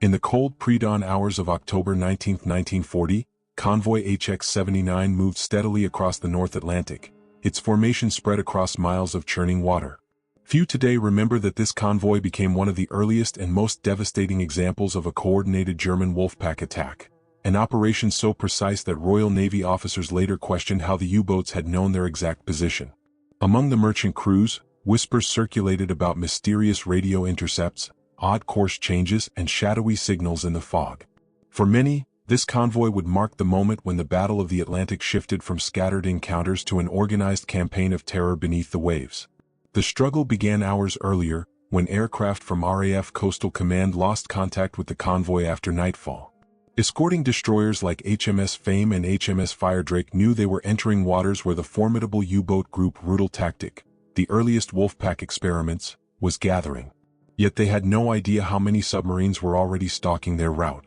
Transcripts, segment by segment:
In the cold pre-dawn hours of October 19, 1940, Convoy HX-79 moved steadily across the North Atlantic, its formation spread across miles of churning water. Few today remember that this convoy became one of the earliest and most devastating examples of a coordinated German Wolfpack attack, an operation so precise that Royal Navy officers later questioned how the U-boats had known their exact position. Among the merchant crews, whispers circulated about mysterious radio intercepts, odd course changes, and shadowy signals in the fog. For many, this convoy would mark the moment when the Battle of the Atlantic shifted from scattered encounters to an organized campaign of terror beneath the waves. The struggle began hours earlier, when aircraft from RAF Coastal Command lost contact with the convoy after nightfall. Escorting destroyers like HMS Fame and HMS Firedrake knew they were entering waters where the formidable U-boat group Brutal Tactic, the earliest Wolfpack experiments, was gathering. Yet they had no idea how many submarines were already stalking their route.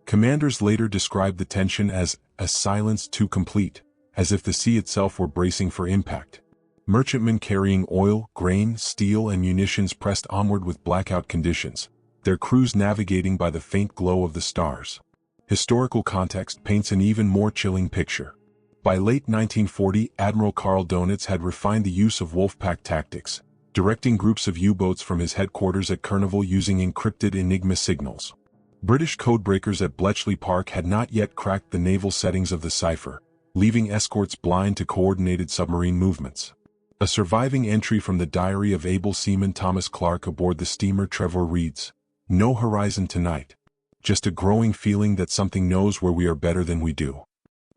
Commanders later described the tension as a silence too complete, as if the sea itself were bracing for impact. Merchantmen carrying oil, grain, steel, and munitions pressed onward with blackout conditions, their crews navigating by the faint glow of the stars. Historical context paints an even more chilling picture. By late 1940, Admiral Karl Donitz had refined the use of Wolfpack tactics, directing groups of U-boats from his headquarters at Kurneval using encrypted Enigma signals. British codebreakers at Bletchley Park had not yet cracked the naval settings of the cipher, leaving escorts blind to coordinated submarine movements. A surviving entry from the diary of able seaman Thomas Clark aboard the steamer Trevor reads, "No horizon tonight. Just a growing feeling that something knows where we are better than we do."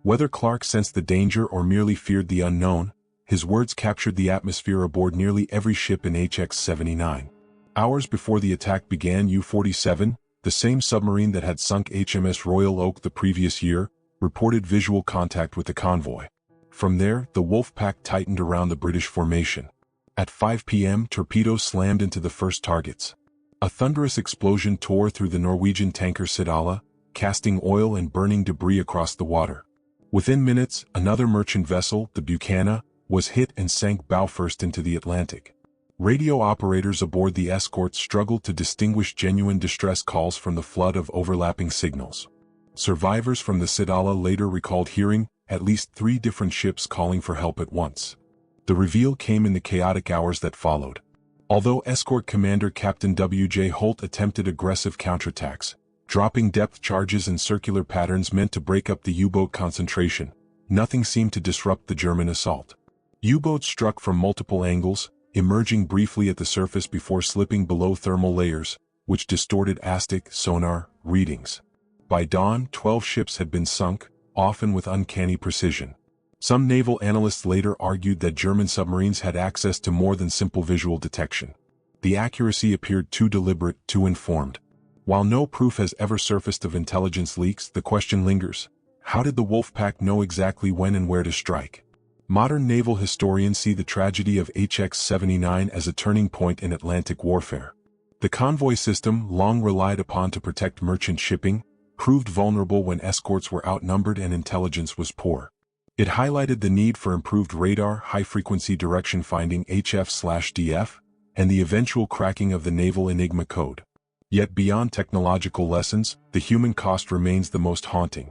Whether Clark sensed the danger or merely feared the unknown, his words captured the atmosphere aboard nearly every ship in HX-79. Hours before the attack began, U-47, the same submarine that had sunk HMS Royal Oak the previous year, reported visual contact with the convoy. From there, the Wolfpack tightened around the British formation. At 5 p.m., torpedoes slammed into the first targets. A thunderous explosion tore through the Norwegian tanker Sidala, casting oil and burning debris across the water. Within minutes, another merchant vessel, the Buchanan, was hit and sank bow first into the Atlantic. Radio operators aboard the escort struggled to distinguish genuine distress calls from the flood of overlapping signals. Survivors from the Sidala later recalled hearing at least 3 different ships calling for help at once. The reveal came in the chaotic hours that followed. Although escort commander Captain W.J. Holt attempted aggressive counterattacks, dropping depth charges and circular patterns meant to break up the U-boat concentration, nothing seemed to disrupt the German assault. U-boats struck from multiple angles, emerging briefly at the surface before slipping below thermal layers, which distorted ASTIC sonar readings. By dawn, 12 ships had been sunk, often with uncanny precision. Some naval analysts later argued that German submarines had access to more than simple visual detection. The accuracy appeared too deliberate, too informed. While no proof has ever surfaced of intelligence leaks, the question lingers: how did the Wolfpack know exactly when and where to strike? Modern naval historians see the tragedy of HX-79 as a turning point in Atlantic warfare. The convoy system, long relied upon to protect merchant shipping, proved vulnerable when escorts were outnumbered and intelligence was poor. It highlighted the need for improved radar, high-frequency direction finding HF/DF, and the eventual cracking of the naval Enigma code. Yet beyond technological lessons, the human cost remains the most haunting.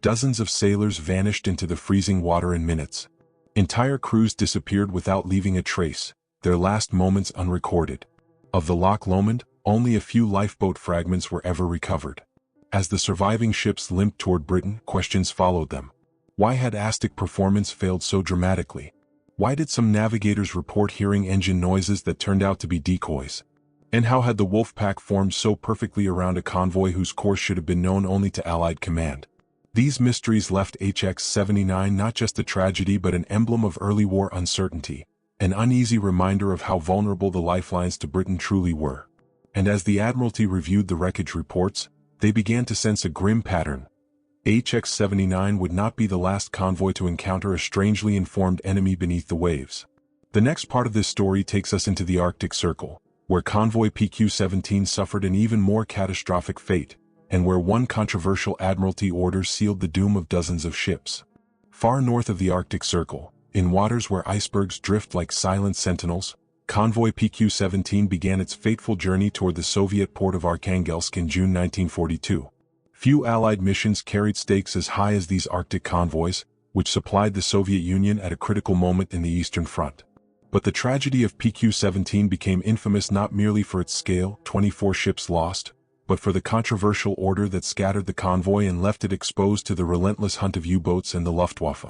Dozens of sailors vanished into the freezing water in minutes. Entire crews disappeared without leaving a trace, their last moments unrecorded. Of the Loch Lomond, only a few lifeboat fragments were ever recovered. As the surviving ships limped toward Britain, questions followed them. Why had ASTIC performance failed so dramatically? Why did some navigators report hearing engine noises that turned out to be decoys? And how had the Wolfpack formed so perfectly around a convoy whose course should have been known only to Allied command? These mysteries left HX-79 not just a tragedy but an emblem of early war uncertainty, an uneasy reminder of how vulnerable the lifelines to Britain truly were. And as the Admiralty reviewed the wreckage reports, they began to sense a grim pattern. HX-79 would not be the last convoy to encounter a strangely informed enemy beneath the waves. The next part of this story takes us into the Arctic Circle, where convoy PQ-17 suffered an even more catastrophic fate, and where one controversial Admiralty order sealed the doom of dozens of ships. Far north of the Arctic Circle, in waters where icebergs drift like silent sentinels, Convoy PQ-17 began its fateful journey toward the Soviet port of Arkhangelsk in June 1942. Few Allied missions carried stakes as high as these Arctic convoys, which supplied the Soviet Union at a critical moment in the Eastern Front. But the tragedy of PQ-17 became infamous not merely for its scale, 24 ships lost, but for the controversial order that scattered the convoy and left it exposed to the relentless hunt of U-boats and the Luftwaffe.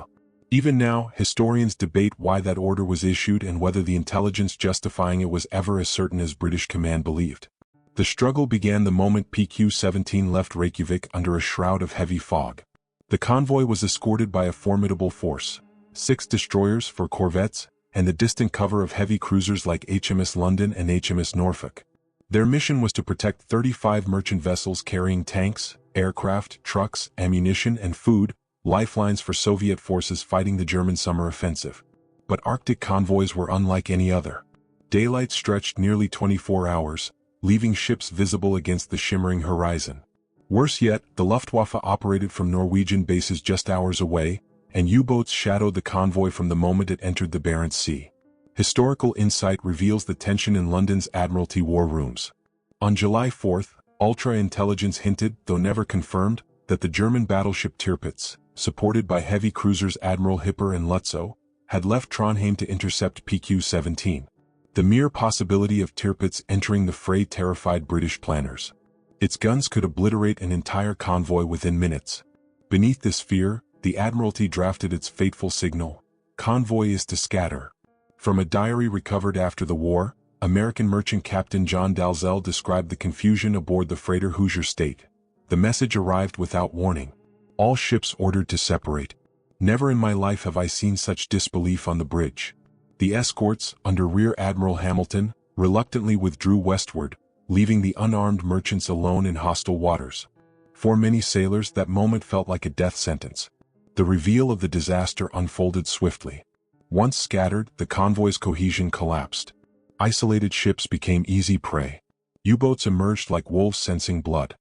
Even now, historians debate why that order was issued and whether the intelligence justifying it was ever as certain as British command believed. The struggle began the moment PQ-17 left Reykjavik under a shroud of heavy fog. The convoy was escorted by a formidable force, 6 destroyers, 4 corvettes, and the distant cover of heavy cruisers like HMS London and HMS Norfolk. Their mission was to protect 35 merchant vessels carrying tanks, aircraft, trucks, ammunition, and food, lifelines for Soviet forces fighting the German summer offensive. But Arctic convoys were unlike any other. Daylight stretched nearly 24 hours, leaving ships visible against the shimmering horizon. Worse yet, the Luftwaffe operated from Norwegian bases just hours away, and U-boats shadowed the convoy from the moment it entered the Barents Sea. Historical insight reveals the tension in London's Admiralty war rooms. On July 4, ultra-intelligence hinted, though never confirmed, that the German battleship Tirpitz, supported by heavy cruisers Admiral Hipper and Lutzow, had left Trondheim to intercept PQ-17. The mere possibility of Tirpitz entering the fray terrified British planners. Its guns could obliterate an entire convoy within minutes. Beneath this fear, the Admiralty drafted its fateful signal, "Convoy is to scatter." From a diary recovered after the war, American merchant captain John Dalzell described the confusion aboard the freighter Hoosier State. The message arrived without warning. All ships ordered to separate. Never in my life have I seen such disbelief on the bridge. The escorts, under Rear Admiral Hamilton, reluctantly withdrew westward, leaving the unarmed merchants alone in hostile waters. For many sailors, that moment felt like a death sentence. The reveal of the disaster unfolded swiftly. Once scattered, the convoy's cohesion collapsed. Isolated ships became easy prey. U-boats emerged like wolves sensing blood.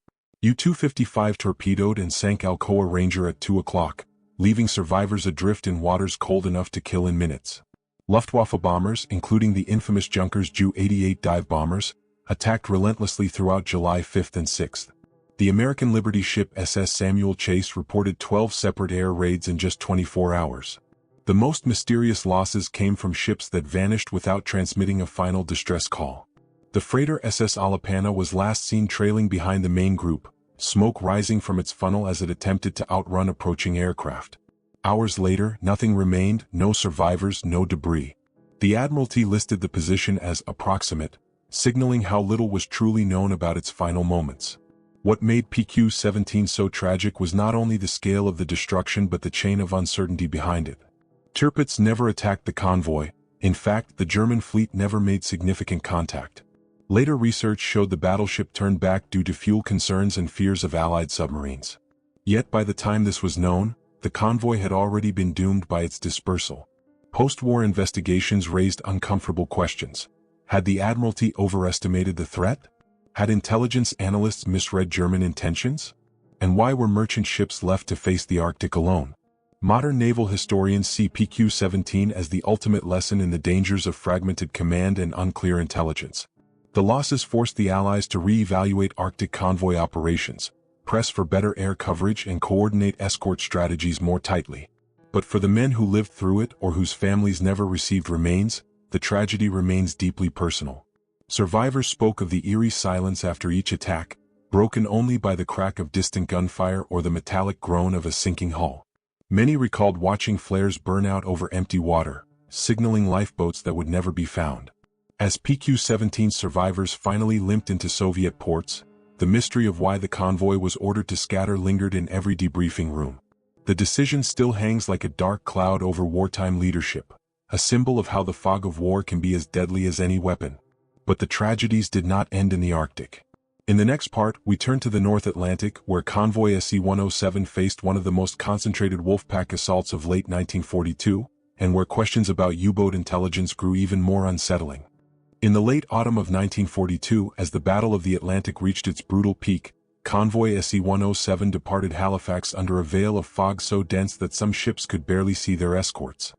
U-255 torpedoed and sank Alcoa Ranger at 2 o'clock, leaving survivors adrift in waters cold enough to kill in minutes. Luftwaffe bombers, including the infamous Junkers Ju-88 dive bombers, attacked relentlessly throughout July 5 and 6. The American Liberty ship SS Samuel Chase reported 12 separate air raids in just 24 hours. The most mysterious losses came from ships that vanished without transmitting a final distress call. The freighter SS Alapana was last seen trailing behind the main group, smoke rising from its funnel as it attempted to outrun approaching aircraft. Hours later, nothing remained, no survivors, no debris. The Admiralty listed the position as approximate, signaling how little was truly known about its final moments. What made PQ-17 so tragic was not only the scale of the destruction but the chain of uncertainty behind it. Tirpitz never attacked the convoy. In fact, the German fleet never made significant contact. Later research showed the battleship turned back due to fuel concerns and fears of Allied submarines. Yet by the time this was known, the convoy had already been doomed by its dispersal. Post-war investigations raised uncomfortable questions. Had the Admiralty overestimated the threat? Had intelligence analysts misread German intentions? And why were merchant ships left to face the Arctic alone? Modern naval historians see PQ-17 as the ultimate lesson in the dangers of fragmented command and unclear intelligence. The losses forced the Allies to re-evaluate Arctic convoy operations, press for better air coverage and coordinate escort strategies more tightly. But for the men who lived through it or whose families never received remains, the tragedy remains deeply personal. Survivors spoke of the eerie silence after each attack, broken only by the crack of distant gunfire or the metallic groan of a sinking hull. Many recalled watching flares burn out over empty water, signaling lifeboats that would never be found. As PQ-17 survivors finally limped into Soviet ports, the mystery of why the convoy was ordered to scatter lingered in every debriefing room. The decision still hangs like a dark cloud over wartime leadership, a symbol of how the fog of war can be as deadly as any weapon. But the tragedies did not end in the Arctic. In the next part, we turn to the North Atlantic, where Convoy SE-107 faced one of the most concentrated Wolfpack assaults of late 1942, and where questions about U-boat intelligence grew even more unsettling. In the late autumn of 1942, as the Battle of the Atlantic reached its brutal peak, Convoy SE-107 departed Halifax under a veil of fog so dense that some ships could barely see their escorts.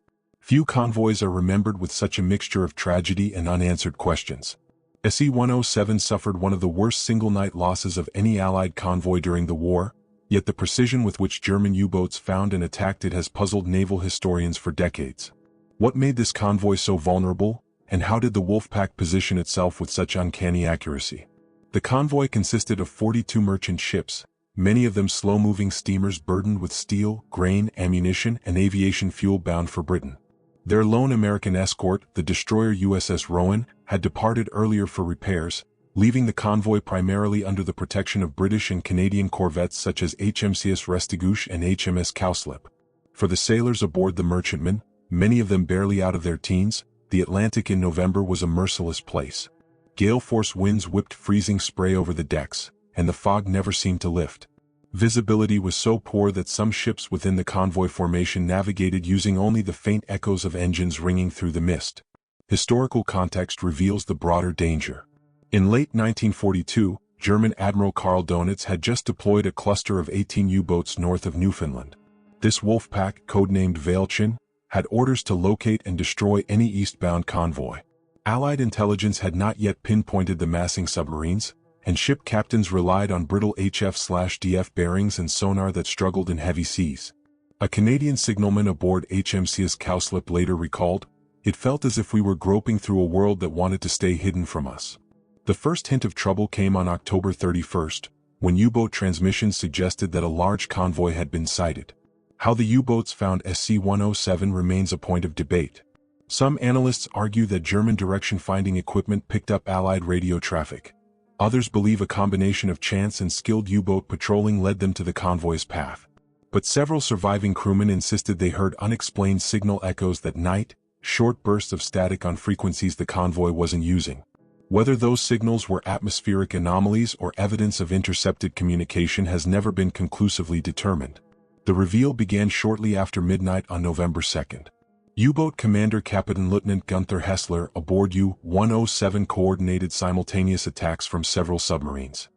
Few convoys are remembered with such a mixture of tragedy and unanswered questions. SE-107 suffered one of the worst single-night losses of any Allied convoy during the war, yet the precision with which German U-boats found and attacked it has puzzled naval historians for decades. What made this convoy so vulnerable, and how did the Wolfpack position itself with such uncanny accuracy? The convoy consisted of 42 merchant ships, many of them slow-moving steamers burdened with steel, grain, ammunition, and aviation fuel bound for Britain. Their lone American escort, the destroyer USS Rowan, had departed earlier for repairs, leaving the convoy primarily under the protection of British and Canadian corvettes such as HMCS Restigouche and HMS Cowslip. For the sailors aboard the merchantman, many of them barely out of their teens, the Atlantic in November was a merciless place. Gale-force winds whipped freezing spray over the decks, and the fog never seemed to lift. Visibility was so poor that some ships within the convoy formation navigated using only the faint echoes of engines ringing through the mist. Historical context reveals the broader danger. In late 1942, German Admiral Karl Donitz had just deployed a cluster of 18 U-boats north of Newfoundland. This Wolfpack, codenamed Veilchen, had orders to locate and destroy any eastbound convoy. Allied intelligence had not yet pinpointed the massing submarines, and ship captains relied on brittle HF/DF bearings and sonar that struggled in heavy seas. A Canadian signalman aboard HMCS Cowslip later recalled, "It felt as if we were groping through a world that wanted to stay hidden from us." The first hint of trouble came on October 31st, when U-boat transmissions suggested that a large convoy had been sighted. How the U-boats found SC-107 remains a point of debate. Some analysts argue that German direction-finding equipment picked up Allied radio traffic. Others believe a combination of chance and skilled U-boat patrolling led them to the convoy's path. But several surviving crewmen insisted they heard unexplained signal echoes that night, short bursts of static on frequencies the convoy wasn't using. Whether those signals were atmospheric anomalies or evidence of intercepted communication has never been conclusively determined. The reveal began shortly after midnight on November 2nd. U-boat commander Captain Lieutenant Gunther Hessler aboard U-107 coordinated simultaneous attacks from several submarines.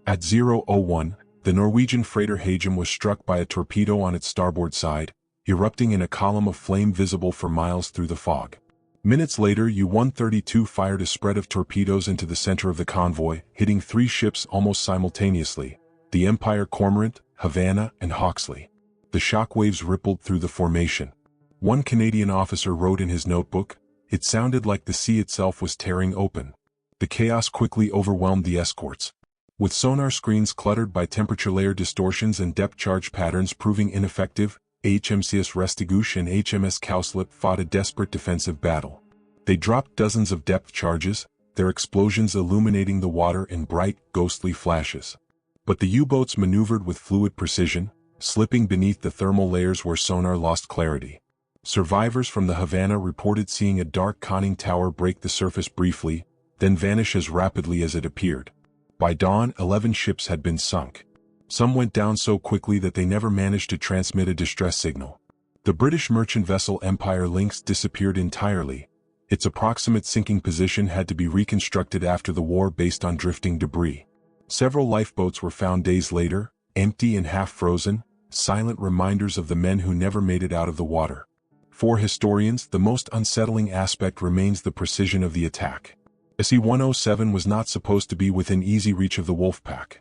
At 0:01, the Norwegian freighter Hagem was struck by a torpedo on its starboard side, erupting in a column of flame visible for miles through the fog. Minutes later, U-132 fired a spread of torpedoes into the center of the convoy, hitting 3 ships almost simultaneously, the Empire Cormorant, Havana, and Hawksley. The shockwaves rippled through the formation. One Canadian officer wrote in his notebook, "It sounded like the sea itself was tearing open." The chaos quickly overwhelmed the escorts. With sonar screens cluttered by temperature layer distortions and depth charge patterns proving ineffective, HMCS Restigouche and HMS Cowslip fought a desperate defensive battle. They dropped dozens of depth charges, their explosions illuminating the water in bright, ghostly flashes. But the U-boats maneuvered with fluid precision, slipping beneath the thermal layers where sonar lost clarity. Survivors from the Havana reported seeing a dark conning tower break the surface briefly, then vanish as rapidly as it appeared. By dawn, 11 ships had been sunk. Some went down so quickly that they never managed to transmit a distress signal. The British merchant vessel Empire Lynx disappeared entirely. Its approximate sinking position had to be reconstructed after the war based on drifting debris. Several lifeboats were found days later, empty and half-frozen, silent reminders of the men who never made it out of the water. For historians, the most unsettling aspect remains the precision of the attack. SE-107 was not supposed to be within easy reach of the Wolfpack.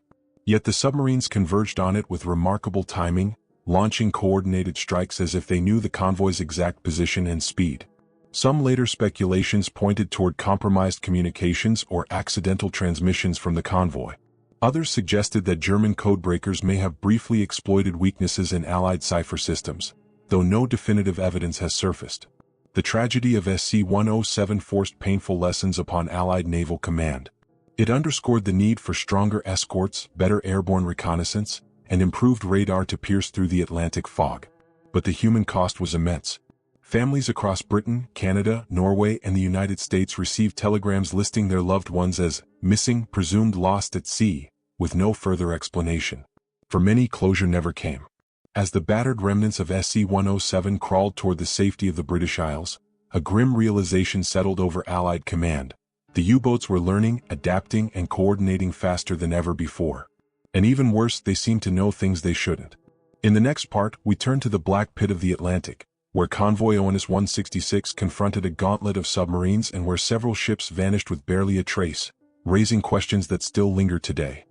Yet the submarines converged on it with remarkable timing, launching coordinated strikes as if they knew the convoy's exact position and speed. Some later speculations pointed toward compromised communications or accidental transmissions from the convoy. Others suggested that German codebreakers may have briefly exploited weaknesses in Allied cipher systems, though no definitive evidence has surfaced. The tragedy of SC-107 forced painful lessons upon Allied naval command. It underscored the need for stronger escorts, better airborne reconnaissance, and improved radar to pierce through the Atlantic fog. But the human cost was immense. Families across Britain, Canada, Norway, and the United States received telegrams listing their loved ones as missing, presumed lost at sea, with no further explanation. For many, closure never came. As the battered remnants of SC-107 crawled toward the safety of the British Isles, a grim realization settled over Allied command. The U-boats were learning, adapting, and coordinating faster than ever before. And even worse, they seemed to know things they shouldn't. In the next part, we turn to the black pit of the Atlantic, where Convoy ONS 166 confronted a gauntlet of submarines and where several ships vanished with barely a trace, raising questions that still linger today.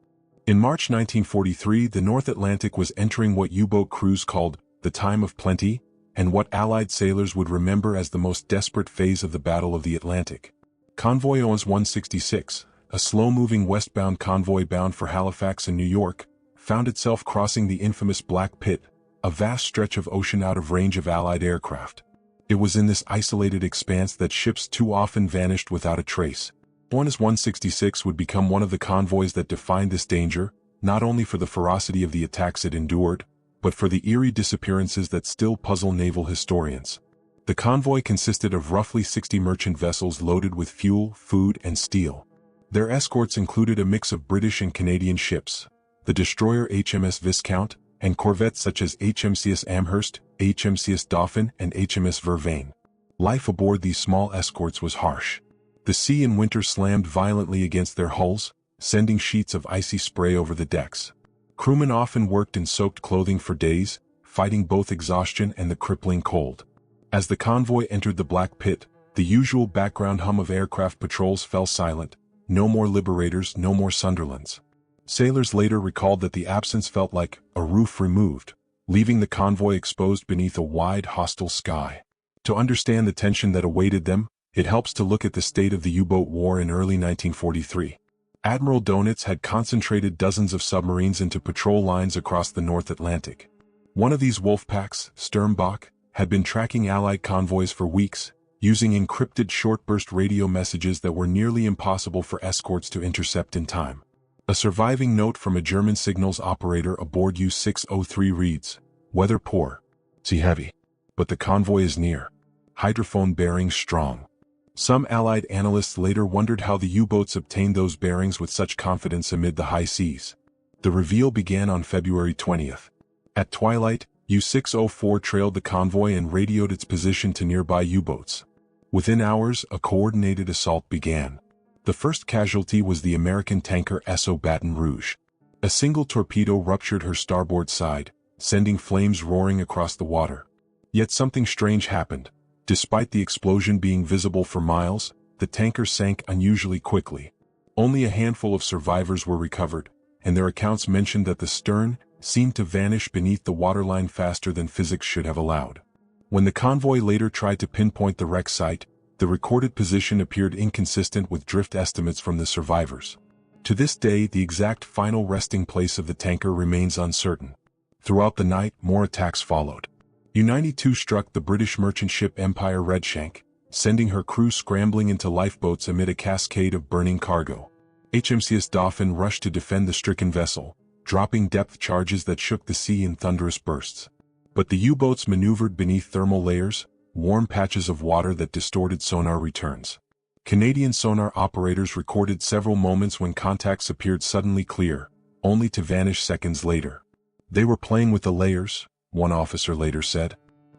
In March 1943, the North Atlantic was entering what U-boat crews called the Time of Plenty, and what Allied sailors would remember as the most desperate phase of the Battle of the Atlantic. Convoy ONS 166, a slow-moving westbound convoy bound for Halifax and New York, found itself crossing the infamous Black Pit, a vast stretch of ocean out of range of Allied aircraft. It was in this isolated expanse that ships too often vanished without a trace. ONS 166 would become one of the convoys that defined this danger, not only for the ferocity of the attacks it endured, but for the eerie disappearances that still puzzle naval historians. The convoy consisted of roughly 60 merchant vessels loaded with fuel, food, and steel. Their escorts included a mix of British and Canadian ships, the destroyer HMS Viscount, and corvettes such as HMCS Amherst, HMCS Dauphin, and HMS Vervain. Life aboard these small escorts was harsh. The sea in winter slammed violently against their hulls, sending sheets of icy spray over the decks. Crewmen often worked in soaked clothing for days, fighting both exhaustion and the crippling cold. As the convoy entered the Black Pit, the usual background hum of aircraft patrols fell silent. No more Liberators, no more Sunderlands. Sailors later recalled that the absence felt like a roof removed, leaving the convoy exposed beneath a wide, hostile sky. To understand the tension that awaited them, it helps to look at the state of the U-boat war in early 1943. Admiral Dönitz had concentrated dozens of submarines into patrol lines across the North Atlantic. One of these Wolfpacks, Sturmbach, had been tracking Allied convoys for weeks, using encrypted short-burst radio messages that were nearly impossible for escorts to intercept in time. A surviving note from a German signals operator aboard U-603 reads, "Weather poor. Sea heavy. But the convoy is near. Hydrophone bearings strong." Some Allied analysts later wondered how the U-boats obtained those bearings with such confidence amid the high seas. The reveal began on February 20th. At twilight, U-604 trailed the convoy and radioed its position to nearby U-boats. Within hours, a coordinated assault began. The first casualty was the American tanker SO Baton Rouge. A single torpedo ruptured her starboard side, sending flames roaring across the water. Yet something strange happened. Despite the explosion being visible for miles, the tanker sank unusually quickly. Only a handful of survivors were recovered, and their accounts mentioned that the stern seemed to vanish beneath the waterline faster than physics should have allowed. When the convoy later tried to pinpoint the wreck site, the recorded position appeared inconsistent with drift estimates from the survivors. To this day, the exact final resting place of the tanker remains uncertain. Throughout the night, more attacks followed. U-92 struck the British merchant ship Empire Redshank, sending her crew scrambling into lifeboats amid a cascade of burning cargo. HMCS Dauphin rushed to defend the stricken vessel, dropping depth charges that shook the sea in thunderous bursts. But the U-boats maneuvered beneath thermal layers, warm patches of water that distorted sonar returns. Canadian sonar operators recorded several moments when contacts appeared suddenly clear, only to vanish seconds later. "They were playing with the layers," one officer later said.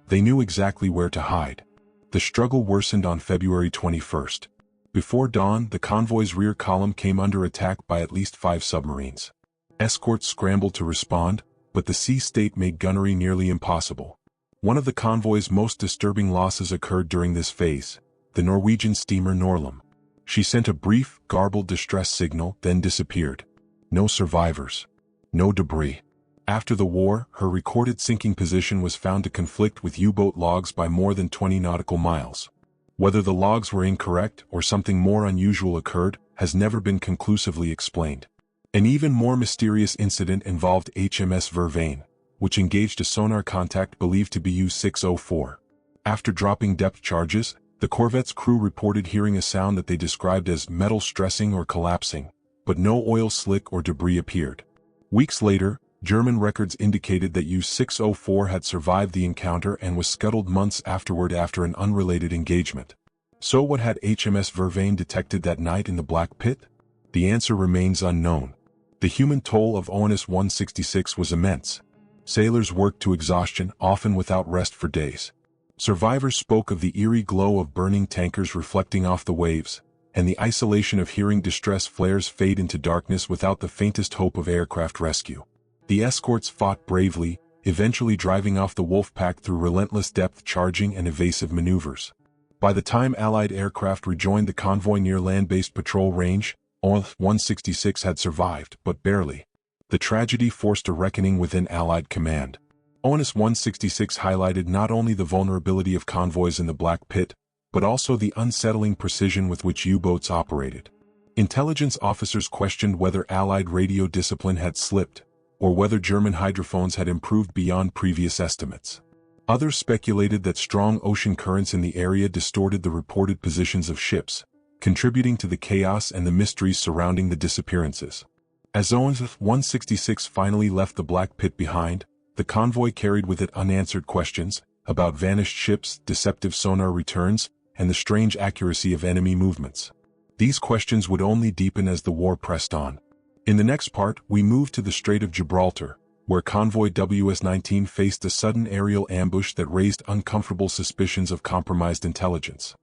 "They knew exactly where to hide." The struggle worsened on February 21st. Before dawn, the convoy's rear column came under attack by at least 5 submarines. Escorts scrambled to respond, but the sea state made gunnery nearly impossible. One of the convoy's most disturbing losses occurred during this phase, the Norwegian steamer Norlem. She sent a brief, garbled distress signal, then disappeared. No survivors. No debris. After the war, her recorded sinking position was found to conflict with U-boat logs by more than 20 nautical miles. Whether the logs were incorrect or something more unusual occurred has never been conclusively explained. An even more mysterious incident involved HMS Vervain, which engaged a sonar contact believed to be U-604. After dropping depth charges, the corvette's crew reported hearing a sound that they described as metal stressing or collapsing, but no oil slick or debris appeared. Weeks later, German records indicated that U-604 had survived the encounter and was scuttled months afterward after an unrelated engagement. So what had HMS Vervain detected that night in the Black Pit? The answer remains unknown. The human toll of ONS 166 was immense. Sailors worked to exhaustion, often without rest for days. Survivors spoke of the eerie glow of burning tankers reflecting off the waves, and the isolation of hearing distress flares fade into darkness without the faintest hope of aircraft rescue. The escorts fought bravely, eventually driving off the wolf pack through relentless depth charging and evasive maneuvers. By the time Allied aircraft rejoined the convoy near land-based patrol range, ONS-166 had survived, but barely. The tragedy forced a reckoning within Allied command. ONS-166 highlighted not only the vulnerability of convoys in the Black Pit, but also the unsettling precision with which U-boats operated. Intelligence officers questioned whether Allied radio discipline had slipped, or whether German hydrophones had improved beyond previous estimates. Others speculated that strong ocean currents in the area distorted the reported positions of ships, contributing to the chaos and the mysteries surrounding the disappearances. As ONS-166 finally left the Black Pit behind, the convoy carried with it unanswered questions about vanished ships, deceptive sonar returns, and the strange accuracy of enemy movements. These questions would only deepen as the war pressed on. In the next part, we move to the Strait of Gibraltar, where convoy WS-19 faced a sudden aerial ambush that raised uncomfortable suspicions of compromised intelligence.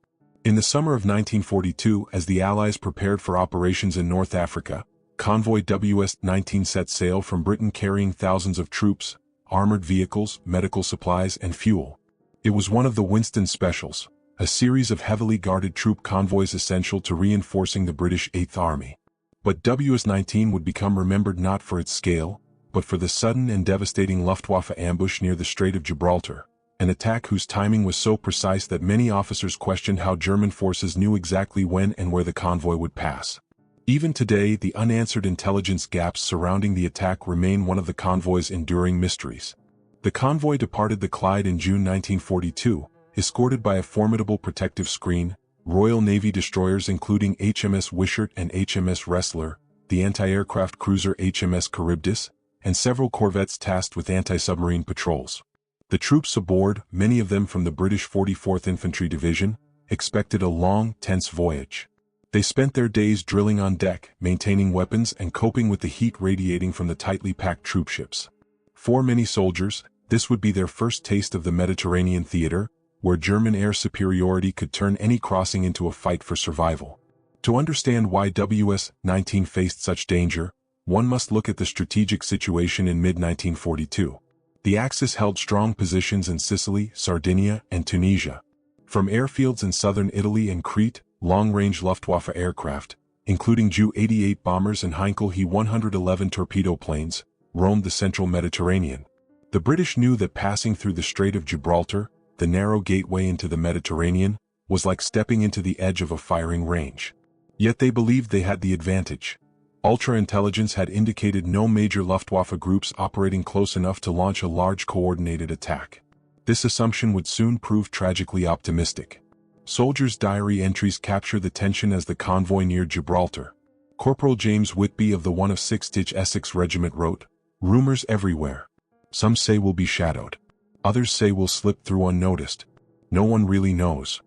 In the summer of 1942, as the Allies prepared for operations in North Africa, convoy WS-19 set sail from Britain carrying thousands of troops, armored vehicles, medical supplies, and fuel. It was one of the Winston Specials, a series of heavily guarded troop convoys essential to reinforcing the British 8th Army. But WS-19 would become remembered not for its scale, but for the sudden and devastating Luftwaffe ambush near the Strait of Gibraltar, an attack whose timing was so precise that many officers questioned how German forces knew exactly when and where the convoy would pass. Even today, the unanswered intelligence gaps surrounding the attack remain one of the convoy's enduring mysteries. The convoy departed the Clyde in June 1942, escorted by a formidable protective screen, Royal Navy destroyers including HMS Wishart and HMS Wrestler, the anti-aircraft cruiser HMS Charybdis, and several corvettes tasked with anti-submarine patrols. The troops aboard, many of them from the British 44th Infantry Division, expected a long, tense voyage. They spent their days drilling on deck, maintaining weapons and coping with the heat radiating from the tightly packed troopships. For many soldiers, this would be their first taste of the Mediterranean theater, where German air superiority could turn any crossing into a fight for survival. To understand why WS-19 faced such danger, one must look at the strategic situation in mid-1942. The Axis held strong positions in Sicily, Sardinia, and Tunisia. From airfields in southern Italy and Crete, long-range Luftwaffe aircraft, including Ju-88 bombers and Heinkel He-111 torpedo planes, roamed the central Mediterranean. The British knew that passing through the Strait of Gibraltar, the narrow gateway into the Mediterranean, was like stepping into the edge of a firing range. Yet they believed they had the advantage. Ultra-intelligence had indicated no major Luftwaffe groups operating close enough to launch a large coordinated attack. This assumption would soon prove tragically optimistic. Soldiers' diary entries capture the tension as the convoy neared Gibraltar. Corporal James Whitby of the 1 of 6th Stitch Essex Regiment wrote, "Rumors everywhere. Some say we'll be shadowed. Others say we'll slip through unnoticed. No one really knows."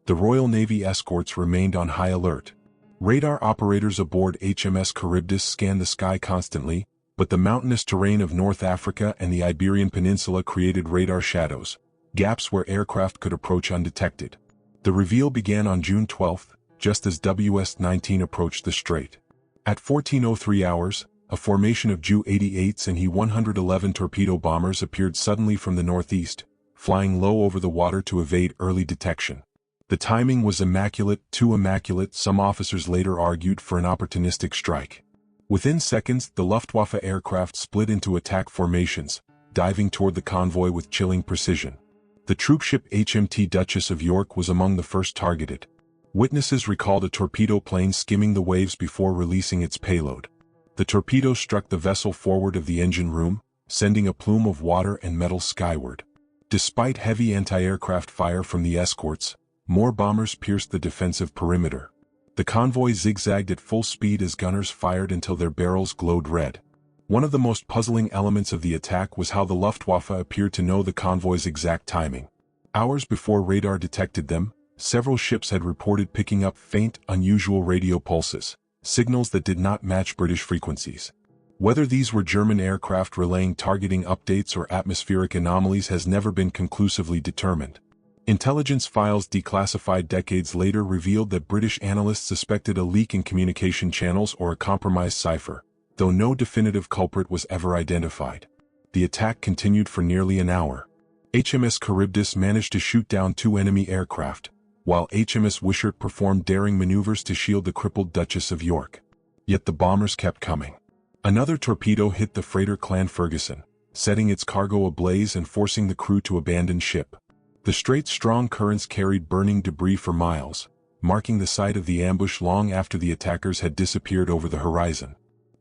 The Royal Navy escorts remained on high alert. Radar operators aboard HMS Charybdis scanned the sky constantly, but the mountainous terrain of North Africa and the Iberian Peninsula created radar shadows, gaps where aircraft could approach undetected. The reveal began on June 12, just as WS-19 approached the strait. At 14:03 hours, a formation of Ju-88s and He-111 torpedo bombers appeared suddenly from the northeast, flying low over the water to evade early detection. The timing was immaculate, too immaculate, some officers later argued, for an opportunistic strike. Within seconds, the Luftwaffe aircraft split into attack formations, diving toward the convoy with chilling precision. The troopship HMT Duchess of York was among the first targeted. Witnesses recalled a torpedo plane skimming the waves before releasing its payload. The torpedo struck the vessel forward of the engine room, sending a plume of water and metal skyward. Despite heavy anti-aircraft fire from the escorts, more bombers pierced the defensive perimeter. The convoy zigzagged at full speed as gunners fired until their barrels glowed red. One of the most puzzling elements of the attack was how the Luftwaffe appeared to know the convoy's exact timing. Hours before radar detected them, several ships had reported picking up faint, unusual radio pulses, signals that did not match British frequencies. Whether these were German aircraft relaying targeting updates or atmospheric anomalies has never been conclusively determined. Intelligence files declassified decades later revealed that British analysts suspected a leak in communication channels or a compromised cipher, though no definitive culprit was ever identified. The attack continued for nearly an hour. HMS Charybdis managed to shoot down 2 enemy aircraft, while HMS Wishart performed daring maneuvers to shield the crippled Duchess of York. Yet the bombers kept coming. Another torpedo hit the freighter Clanferguson, setting its cargo ablaze and forcing the crew to abandon ship. The strait's strong currents carried burning debris for miles, marking the site of the ambush long after the attackers had disappeared over the horizon.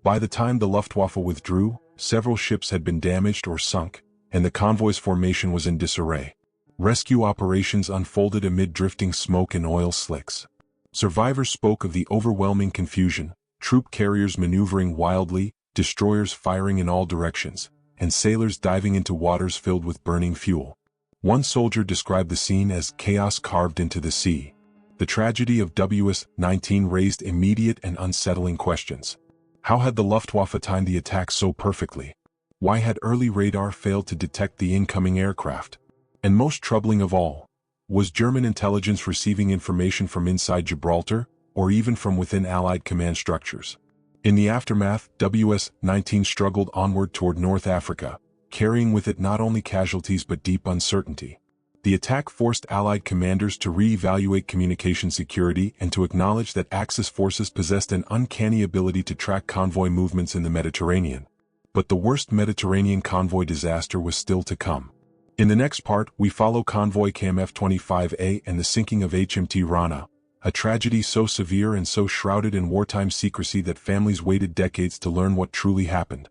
By the time the Luftwaffe withdrew, several ships had been damaged or sunk, and the convoy's formation was in disarray. Rescue operations unfolded amid drifting smoke and oil slicks. Survivors spoke of the overwhelming confusion, troop carriers maneuvering wildly, destroyers firing in all directions, and sailors diving into waters filled with burning fuel. One soldier described the scene as chaos carved into the sea. The tragedy of WWII raised immediate and unsettling questions. How had the Luftwaffe timed the attack so perfectly? Why had early radar failed to detect the incoming aircraft? And most troubling of all, was German intelligence receiving information from inside Gibraltar, or even from within Allied command structures? In the aftermath, WWII struggled onward toward North Africa, carrying with it not only casualties but deep uncertainty. The attack forced Allied commanders to re-evaluate communication security and to acknowledge that Axis forces possessed an uncanny ability to track convoy movements in the Mediterranean. But the worst Mediterranean convoy disaster was still to come. In the next part, we follow convoy KMF-25A and the sinking of HMT Rana, a tragedy so severe and so shrouded in wartime secrecy that families waited decades to learn what truly happened.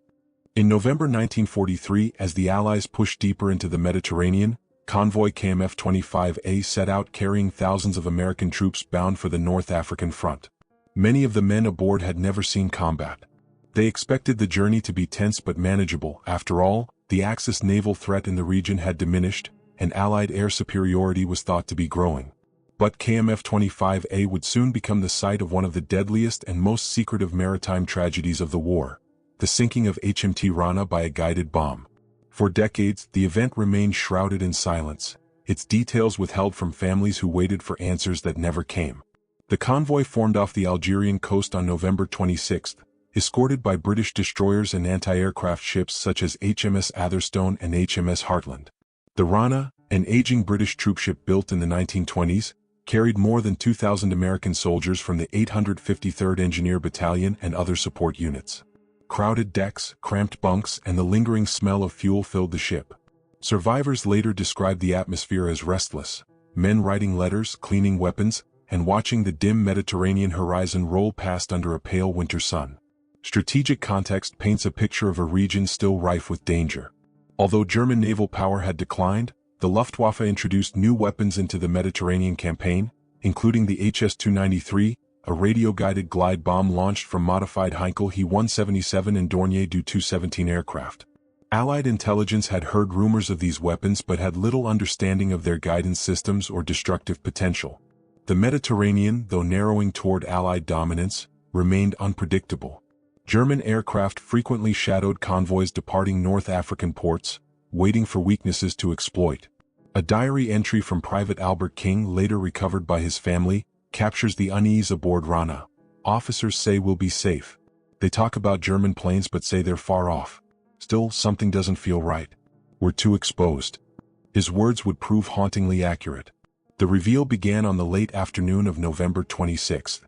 In November 1943, as the Allies pushed deeper into the Mediterranean, convoy KMF-25A set out carrying thousands of American troops bound for the North African front. Many of the men aboard had never seen combat. They expected the journey to be tense but manageable. After all, the Axis naval threat in the region had diminished, and Allied air superiority was thought to be growing. But KMF-25A would soon become the site of one of the deadliest and most secretive maritime tragedies of the war: the sinking of HMT Rana by a guided bomb. For decades, the event remained shrouded in silence, its details withheld from families who waited for answers that never came. The convoy formed off the Algerian coast on November 26, escorted by British destroyers and anti-aircraft ships such as HMS Atherstone and HMS Heartland. The Rana, an aging British troopship built in the 1920s, carried more than 2,000 American soldiers from the 853rd Engineer Battalion and other support units. Crowded decks, cramped bunks, and the lingering smell of fuel filled the ship. Survivors later described the atmosphere as restless, men writing letters, cleaning weapons, and watching the dim Mediterranean horizon roll past under a pale winter sun. Strategic context paints a picture of a region still rife with danger. Although German naval power had declined, the Luftwaffe introduced new weapons into the Mediterranean campaign, including the HS-293, a radio-guided glide bomb launched from modified Heinkel He-177 and Dornier Do-217 aircraft. Allied intelligence had heard rumors of these weapons but had little understanding of their guidance systems or destructive potential. The Mediterranean, though narrowing toward Allied dominance, remained unpredictable. German aircraft frequently shadowed convoys departing North African ports, waiting for weaknesses to exploit. A diary entry from Private Albert King, later recovered by his family, captures the unease aboard Rana. Officers say we'll be safe. They talk about German planes but say they're far off. Still, something doesn't feel right. We're too exposed. His words would prove hauntingly accurate. The reveal began on the late afternoon of November 26.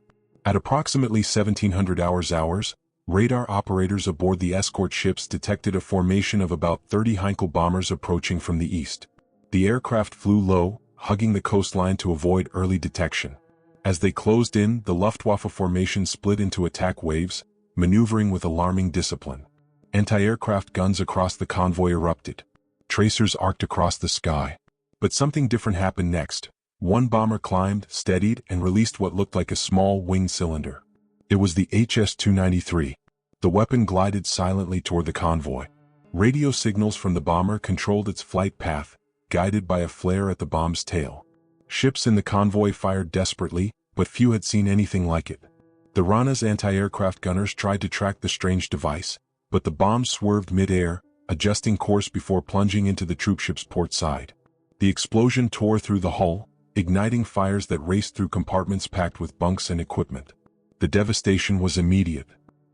At approximately 1700 hours, radar operators aboard the escort ships detected a formation of about 30 Heinkel bombers approaching from the east. The aircraft flew low, hugging the coastline to avoid early detection. As they closed in, the Luftwaffe formation split into attack waves, maneuvering with alarming discipline. Anti-aircraft guns across the convoy erupted. Tracers arced across the sky. But something different happened next. One bomber climbed, steadied, and released what looked like a small winged cylinder. It was the HS-293. The weapon glided silently toward the convoy. Radio signals from the bomber controlled its flight path, guided by a flare at the bomb's tail. Ships in the convoy fired desperately, but few had seen anything like it. The Rana's anti-aircraft gunners tried to track the strange device, but the bomb swerved mid-air, adjusting course before plunging into the troopship's port side. The explosion tore through the hull, igniting fires that raced through compartments packed with bunks and equipment. The devastation was immediate.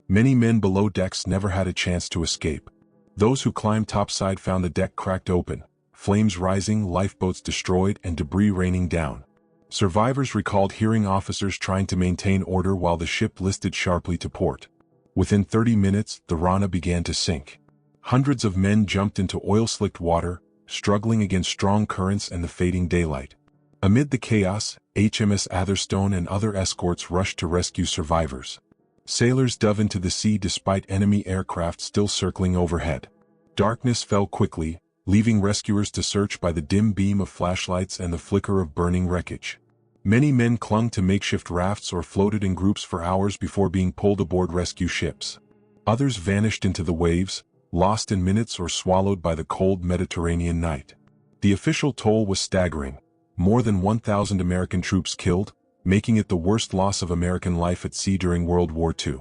Many men below decks never had a chance to escape. Those who climbed topside found the deck cracked open, flames rising, lifeboats destroyed, and debris raining down. Survivors recalled hearing officers trying to maintain order while the ship listed sharply to port. Within 30 minutes, the Rana began to sink. Hundreds of men jumped into oil-slicked water, struggling against strong currents and the fading daylight. Amid the chaos, HMS Atherstone and other escorts rushed to rescue survivors. Sailors dove into the sea despite enemy aircraft still circling overhead. Darkness fell quickly, leaving rescuers to search by the dim beam of flashlights and the flicker of burning wreckage. Many men clung to makeshift rafts or floated in groups for hours before being pulled aboard rescue ships. Others vanished into the waves, lost in minutes or swallowed by the cold Mediterranean night. The official toll was staggering: more than 1,000 American troops killed, making it the worst loss of American life at sea during World War II.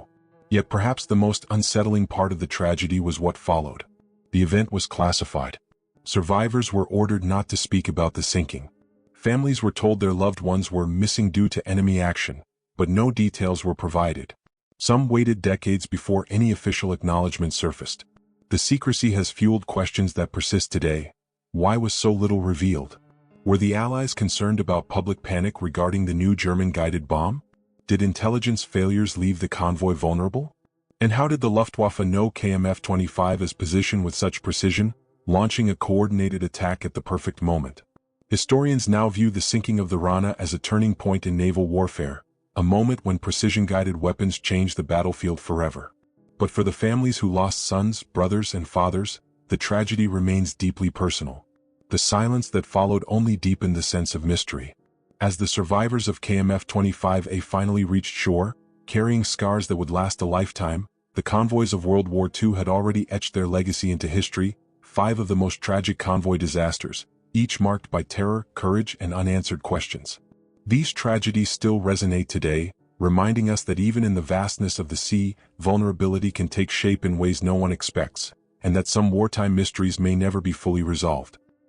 Yet perhaps the most unsettling part of the tragedy was what followed. The event was classified. Survivors were ordered not to speak about the sinking. Families were told their loved ones were missing due to enemy action, but no details were provided. Some waited decades before any official acknowledgement surfaced. The secrecy has fueled questions that persist today. Why was so little revealed? Were the Allies concerned about public panic regarding the new German-guided bomb? Did intelligence failures leave the convoy vulnerable? And how did the Luftwaffe know KMF-25's position with such precision, launching a coordinated attack at the perfect moment? Historians now view the sinking of the Rana as a turning point in naval warfare, a moment when precision-guided weapons changed the battlefield forever. But for the families who lost sons, brothers, and fathers, the tragedy remains deeply personal. The silence that followed only deepened the sense of mystery. As the survivors of KMF-25A finally reached shore, carrying scars that would last a lifetime, the convoys of World War II had already etched their legacy into history, 5 of the most tragic convoy disasters, each marked by terror, courage, and unanswered questions. These tragedies still resonate today, reminding us that even in the vastness of the sea, vulnerability can take shape in ways no one expects, and that some wartime mysteries may never be fully resolved.